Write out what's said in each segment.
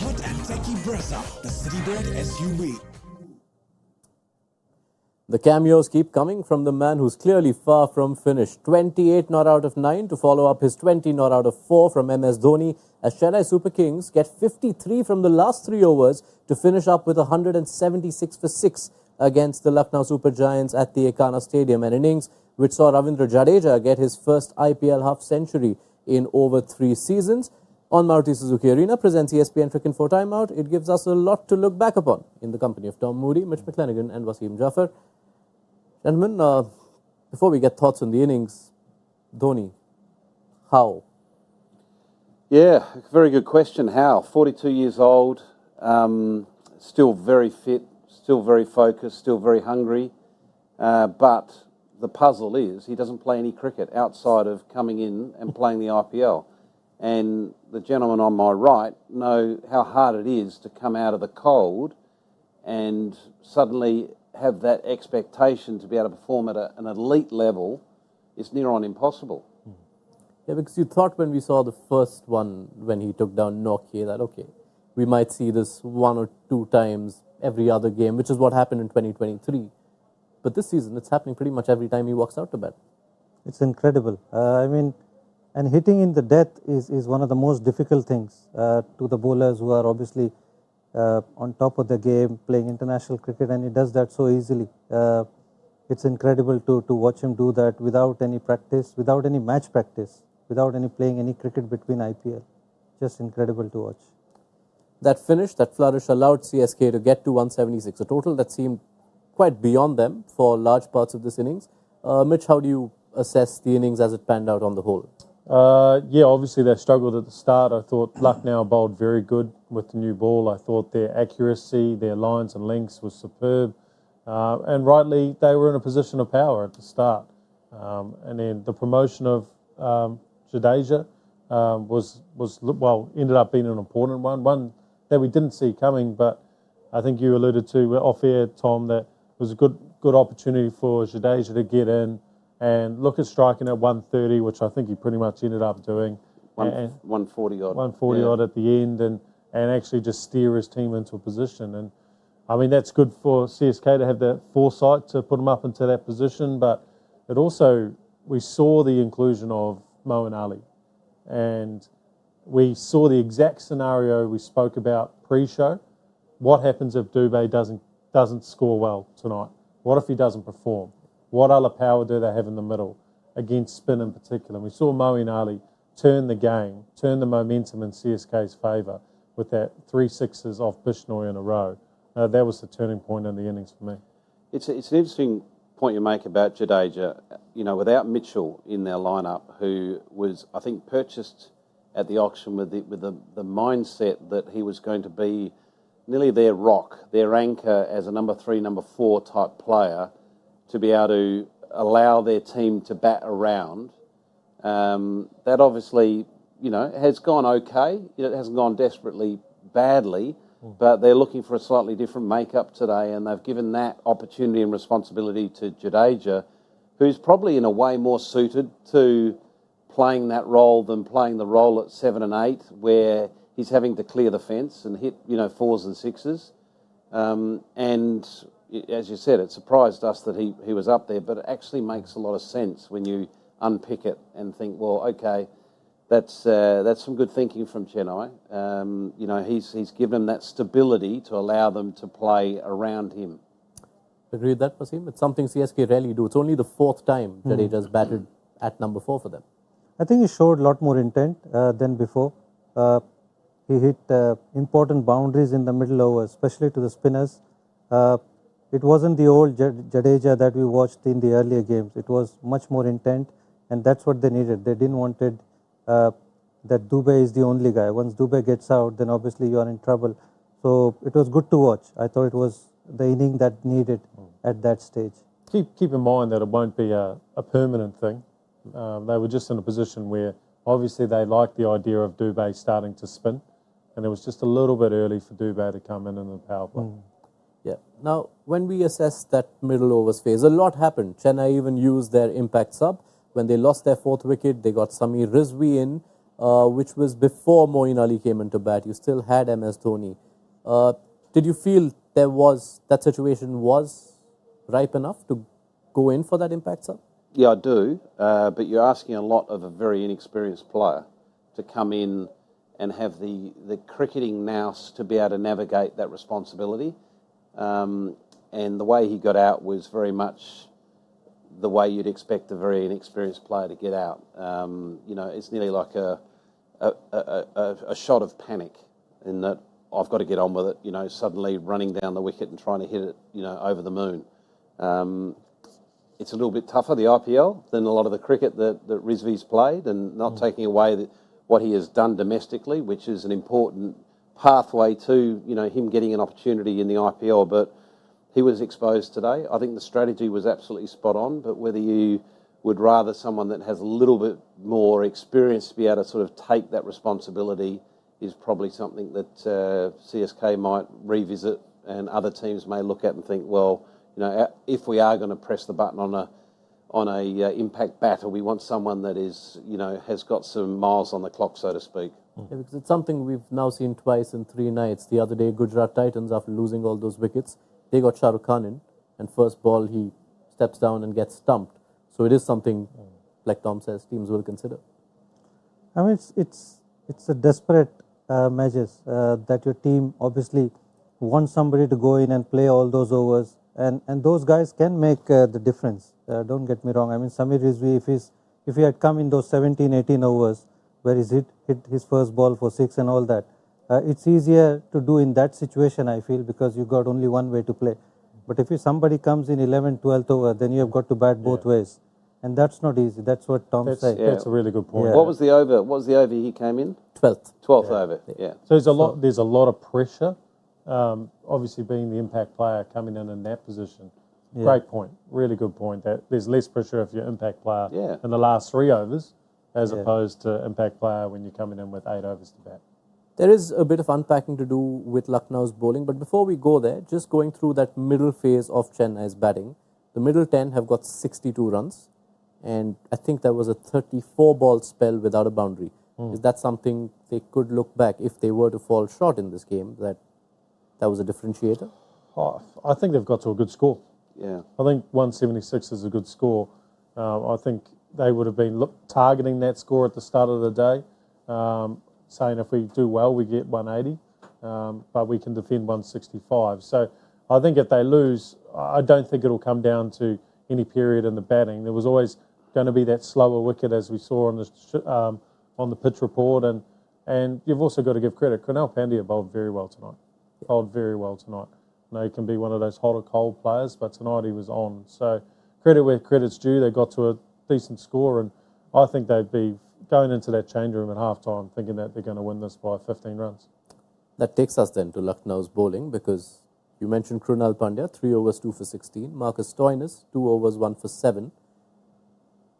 hot and techie Brezza, the Citybird SUV. The cameos keep coming from the man who's clearly far from finished. 28 not out of 9 to follow up his 20 not out of 4 from MS Dhoni as Chennai Super Kings get 53 from the last 3 overs to finish up with 176 for 6 against the Lucknow Super Giants at the Ekana Stadium, an innings which saw Ravindra Jadeja get his first IPL half-century in over 3 seasons. On Maruti Suzuki Arena presents ESPN Cricket for Timeout. It gives us a lot to look back upon in the company of Tom Moody, Mitch McClenaghan and Wasim Jaffer. Gentlemen, before we get thoughts on the innings, Dhoni, how? Yeah, very good question. How? 42 years old, still very fit, still very focused, still very hungry. But the puzzle is he doesn't play any cricket outside of coming in and playing the IPL. And the gentlemen on my right know how hard it is to come out of the cold and suddenly have that expectation to be able to perform at an elite level is near on impossible. Yeah, because you thought when we saw the first one, when he took down Nokia, that, okay, we might see this 1 or 2 times every other game, which is what happened in 2023. But this season, it's happening pretty much every time he walks out to bat. It's incredible. And hitting in the death is one of the most difficult things to the bowlers who are obviously on top of the game, playing international cricket, and he does that so easily. It's incredible to watch him do that without any practice, without any match practice, without playing any cricket between IPL. Just incredible to watch. That finish, that flourish allowed CSK to get to 176, a total that seemed quite beyond them for large parts of this innings. Mitch, how do you assess the innings as it panned out on the whole? Yeah, obviously they struggled at the start. I thought Lucknow bowled very good with the new ball. I thought their accuracy, their lines and lengths was superb. And rightly, they were in a position of power at the start. And then the promotion of Jadeja ended up being an important one that we didn't see coming. But I think you alluded to off air, Tom, that it was a good opportunity for Jadeja to get in and look at striking at 130, which I think he pretty much ended up doing. 140 odd. 140 odd at the end, and actually just steer his team into a position. And I mean, that's good for CSK to have that foresight to put him up into that position, but it also, we saw the inclusion of Moeen Ali. And we saw the exact scenario we spoke about pre-show. What happens if Dubé doesn't score well tonight? What if he doesn't perform? What other power do they have in the middle against spin in particular? And we saw Moeen Ali turn the game, turn the momentum in CSK's favour with that 3 sixes off Bishnoi in a row. That was the turning point in the innings for me. It's an interesting point you make about Jadeja. You know, without Mitchell in their lineup, who was, I think, purchased at the auction with the mindset that he was going to be nearly their rock, their anchor as a number 3, number 4 type player, to be able to allow their team to bat around. That obviously, has gone okay. It hasn't gone desperately badly, but they're looking for a slightly different makeup today, and they've given that opportunity and responsibility to Jadeja, who's probably in a way more suited to playing that role than playing the role at 7 and 8, where he's having to clear the fence and hit, 4s and 6s. And as you said, it surprised us that he was up there, but it actually makes a lot of sense when you unpick it and think, well, okay, that's some good thinking from Chennai. He's given them that stability to allow them to play around him. Agree with that, Wasim? It's something CSK rarely do. It's only the 4th time Jadeja's batted at number 4 for them. I think he showed a lot more intent than before. He hit important boundaries in the middle overs, especially to the spinners. It wasn't the old Jadeja that we watched in the earlier games. It was much more intent, and that's what they needed. They didn't want that Dubé is the only guy. Once Dubé gets out, then obviously you are in trouble. So it was good to watch. I thought it was the inning that needed at that stage. Keep in mind that it won't be a permanent thing. They were just in a position where obviously they liked the idea of Dubé starting to spin, and it was just a little bit early for Dubé to come in the power play. Yeah. Now, when we assess that middle overs phase, a lot happened. Chennai even used their impact sub. When they lost their 4th wicket, they got Samir Rizvi in. which was before Moeen Ali came into bat. You still had MS Dhoni. Did you feel that situation was ripe enough to go in for that impact sub? Yeah, I do. But you're asking a lot of a very inexperienced player to come in and have the cricketing nous to be able to navigate that responsibility. And the way he got out was very much the way you'd expect a very inexperienced player to get out. It's nearly like a shot of panic in that I've got to get on with it, suddenly running down the wicket and trying to hit it, over the moon. It's a little bit tougher, the IPL, than a lot of the cricket that Rizvi's played, and not taking away what he has done domestically, which is an important pathway to, him getting an opportunity in the IPL. But he was exposed today. I think the strategy was absolutely spot on, but whether you would rather someone that has a little bit more experience to be able to sort of take that responsibility is probably something that CSK might revisit, and other teams may look at and think, well, if we are going to press the button on a impact batter, we want someone that is, has got some miles on the clock, so to speak. Yeah, because it's something we've now seen twice in 3 nights. The other day, Gujarat Titans, after losing all those wickets, they got Shah Rukh Khan in, and first ball he steps down and gets stumped. So it is something, like Tom says, teams will consider. I mean, it's a desperate measures that your team obviously wants somebody to go in and play all those overs, and those guys can make the difference. Don't get me wrong. I mean, Samir Rizvi, if he had come in those 17, 18 overs where he's hit his first ball for 6 and all that, it's easier to do in that situation, I feel, because you got only one way to play. But if somebody comes in 11th, 12th over, then you have got to bat both ways, and that's not easy. That's what Tom said. That's a really good point. Yeah. What was the over? What was the over he came in? 12th. 12th over. Yeah. So there's a lot of pressure. Obviously, being the impact player coming in that position. Yeah. Great point. Really good point. That there's less pressure if you're impact player Yeah. in the last 3 overs, as Yeah. opposed to impact player when you're coming in with 8 overs to bat. There is a bit of unpacking to do with Lucknow's bowling, but before we go there, just going through that middle phase of Chennai's batting, the middle 10 have got 62 runs, and I think there was a 34-ball spell without a boundary. Is that something they could look back if they were to fall short in this game, that was a differentiator? Oh, I think they've got to a good score. Yeah. I think 176 is a good score. I think they would have been targeting that score at the start of the day, saying if we do well, we get 180, but we can defend 165. So I think if they lose, I don't think it'll come down to any period in the batting. There was always going to be that slower wicket, as we saw on the pitch report, and you've also got to give credit. Kunal Pandya bowled very well tonight. He can be one of those hot or cold players, but tonight he was on. So credit where credit's due. They got to a decent score, and I think they'd be going into that change room at half-time thinking that they're going to win this by 15 runs. That takes us then to Lucknow's bowling, because you mentioned Krunal Pandya, 3 overs, 2 for 16. Marcus Stoinis, 2 overs, 1 for 7.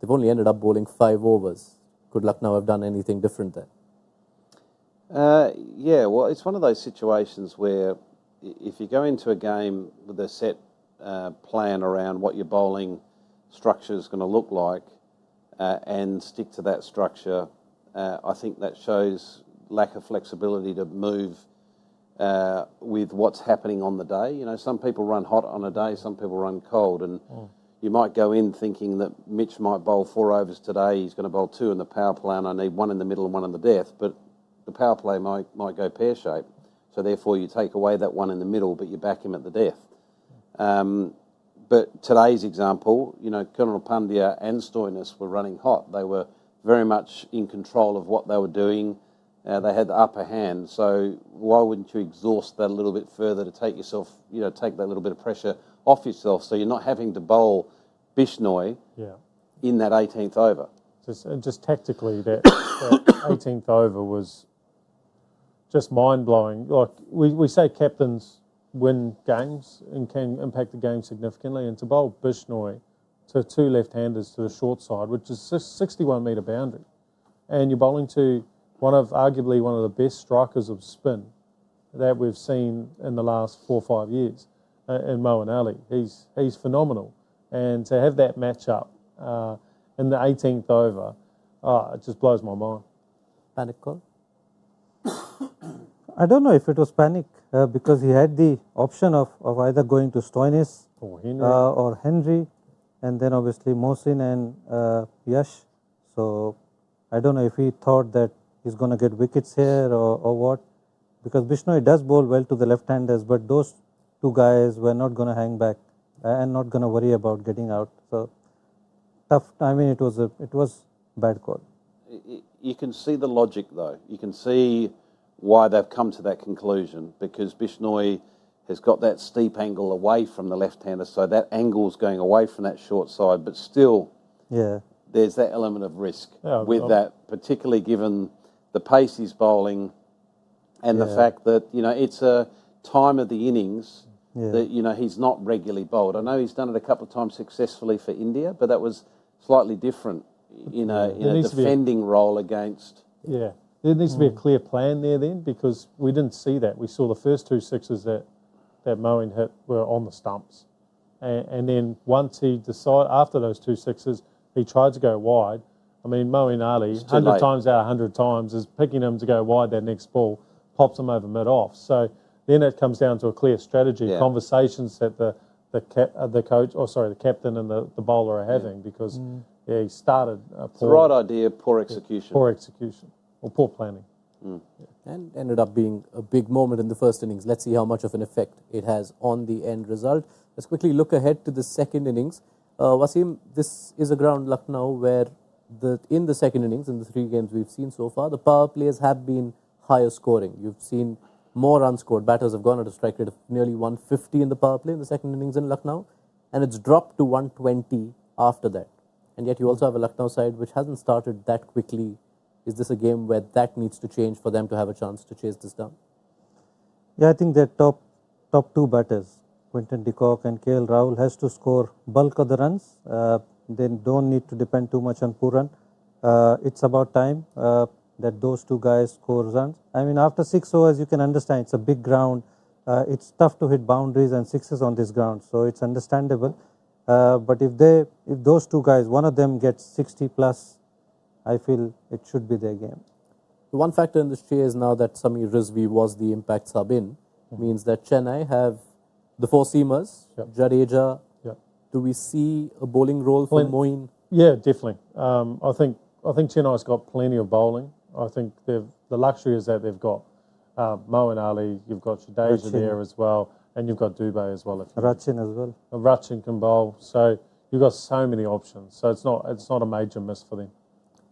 They've only ended up bowling 5 overs. Could Lucknow have done anything different there? Yeah, well, it's one of those situations where if you go into a game with a set plan around what your bowling structure is going to look like and stick to that structure, I think that shows lack of flexibility to move with what's happening on the day. Some people run hot on a day, some people run cold, and you might go in thinking that Mitch might bowl 4 overs today, he's going to bowl 2 in the power play, and I need 1 in the middle and 1 in the death, but the power play might go pear-shaped, so therefore you take away that 1 in the middle, but you back him at the death. But today's example, Colonel Pandya and Stoinis were running hot. They were very much in control of what they were doing. They had the upper hand, so why wouldn't you exhaust that a little bit further to take yourself, take that little bit of pressure off yourself, so you're not having to bowl Bishnoi in that 18th over. Just tactically, that 18th over was just mind-blowing. Like we say captains win games and can impact the game significantly, and to bowl Bishnoi to 2 left-handers to the short side, which is a 61-metre boundary, and you're bowling to arguably one of the best strikers of spin that we've seen in the last 4 or 5 years, in Moeen Ali. He's phenomenal, and to have that match-up in the 18th over, it just blows my mind. Panic call? I don't know if it was panic because he had the option of either going to Stoinis Or Henry. and then obviously Mohsin and Yash. So I don't know if he thought that he's going to get wickets here or what, because Bishnoi does bowl well to the left-handers, but those two guys were not going to hang back and not going to worry about getting out. So tough. I mean, it was bad call. You can see the logic, though. You can see why they've come to that conclusion, because Bishnoi has got that steep angle away from the left-hander, so that angle's going away from that short side, but still there's that element of risk with that, particularly given the pace he's bowling and the fact that, it's a time of the innings that, he's not regularly bowled. I know he's done it a couple of times successfully for India, but that was slightly different in a defending role against... Yeah. There needs to be a clear plan there then, because we didn't see that. We saw the first 2 sixes that Moeen hit were on the stumps. And then once he decided, after those 2 sixes, he tried to go wide. I mean, Moeen Ali, 100 times out of 100 times, is picking him to go wide that next ball, pops him over mid-off. So then it comes down to a clear strategy, conversations that the captain and the bowler are having, because he started It's the right idea, poor execution. Poor execution. Or poor planning. And ended up being a big moment in the first innings. Let's see how much of an effect it has on the end result. Let's quickly look ahead to the second innings. Wasim, this is a ground, Lucknow, where in the second innings, in the 3 games we've seen so far, the power plays have been higher scoring. You've seen more runs scored. Batters have gone at a strike rate of nearly 150 in the power play in the second innings in Lucknow, and it's dropped to 120 after that. And yet you also have a Lucknow side which hasn't started that quickly. Is this a game where that needs to change for them to have a chance to chase this down? Yeah, I think their top 2 batters, Quinton de Kock and KL Rahul, has to score bulk of the runs. They don't need to depend too much on Pooran. It's about time that those 2 guys score runs. I mean, after 6 overs, you can understand it's a big ground. It's tough to hit boundaries and sixes on this ground, so it's understandable. But if those 2 guys, one of them gets 60 plus, I feel it should be their game. The one factor in this chase now that Samir Rizvi was the impact sub in means that Chennai have the 4 seamers, Jadeja. Do we see a bowling role for Moeen? Yeah, definitely. I think Chennai's got plenty of bowling. I think the luxury is that they've got Moeen Ali, you've got Jadeja there as well, and you've got Dubey as well. Rachin as well. Rachin can bowl, so you've got so many options. So it's not a major miss for them.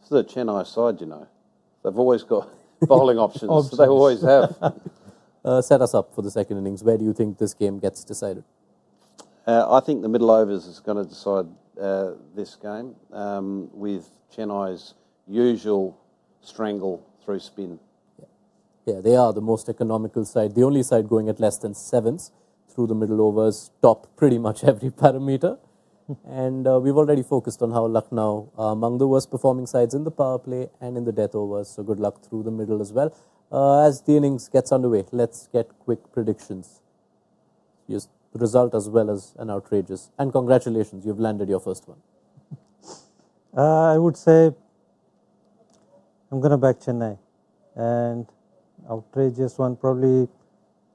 It's the Chennai side, They've always got bowling options. They always have. Set us up for the second innings. Where do you think this game gets decided? I think the middle overs is going to decide this game with Chennai's usual strangle through spin. Yeah, they are the most economical side. The only side going at less than 7s through the middle overs, top pretty much every parameter. And we've already focused on how Lucknow are among the worst performing sides in the power play and in the death overs. So good luck through the middle as well. As the innings gets underway, let's get quick predictions. Yes, the result as well as an outrageous. And congratulations, you've landed your first one. I would say I'm going to back Chennai. And outrageous one, probably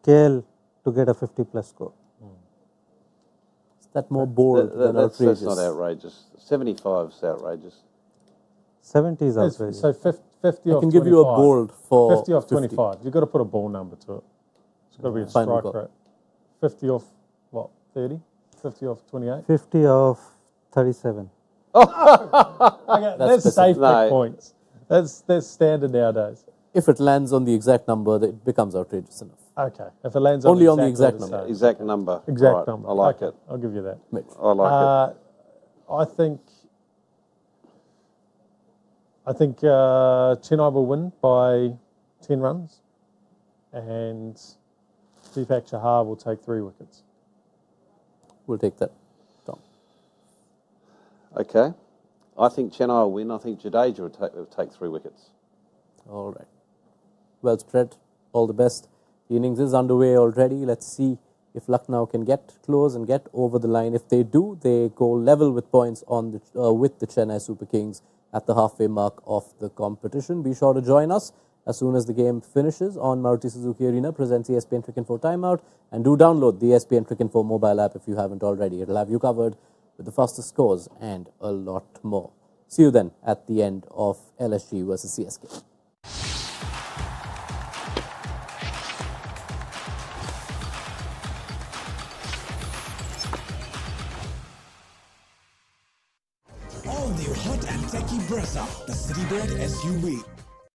KL to get a 50 plus score. That more bold than outrageous? That's not outrageous. 75 is outrageous. 70 is outrageous. So 50 off 25. I can give you a bold for 50 off 25. You've got to put a ball number to it. It's got to be a strike rate. 50 off, what, 30? 50 off 28? 50 off 37. Okay, that's safe no. points. That's standard nowadays. If it lands on the exact number, it becomes outrageous enough. Okay. If it lands only on the exact exact number. Exact number. Exact right. number. I like it. I'll give you that. Mitch. I like it. I think Chennai will win by 10 runs, and Deepak Chahar will take 3 wickets. We'll take that, Tom. Okay. I think Chennai will win. I think Jadeja will take 3 wickets. All right. Well spread. All the best. The innings is underway already. Let's see if Lucknow can get close and get over the line. If they do, they go level with points on the, with the Chennai Super Kings at the halfway mark of the competition. Be sure to join us as soon as the game finishes on Maruti Suzuki Arena presents ESPN Cricket Info Timeout, and do download the ESPN Cricket Info mobile app if you haven't already. It'll have you covered with the fastest scores and a lot more. See you then at the end of LSG versus CSK. All new hot and techy Brezza, the Citybird SUV.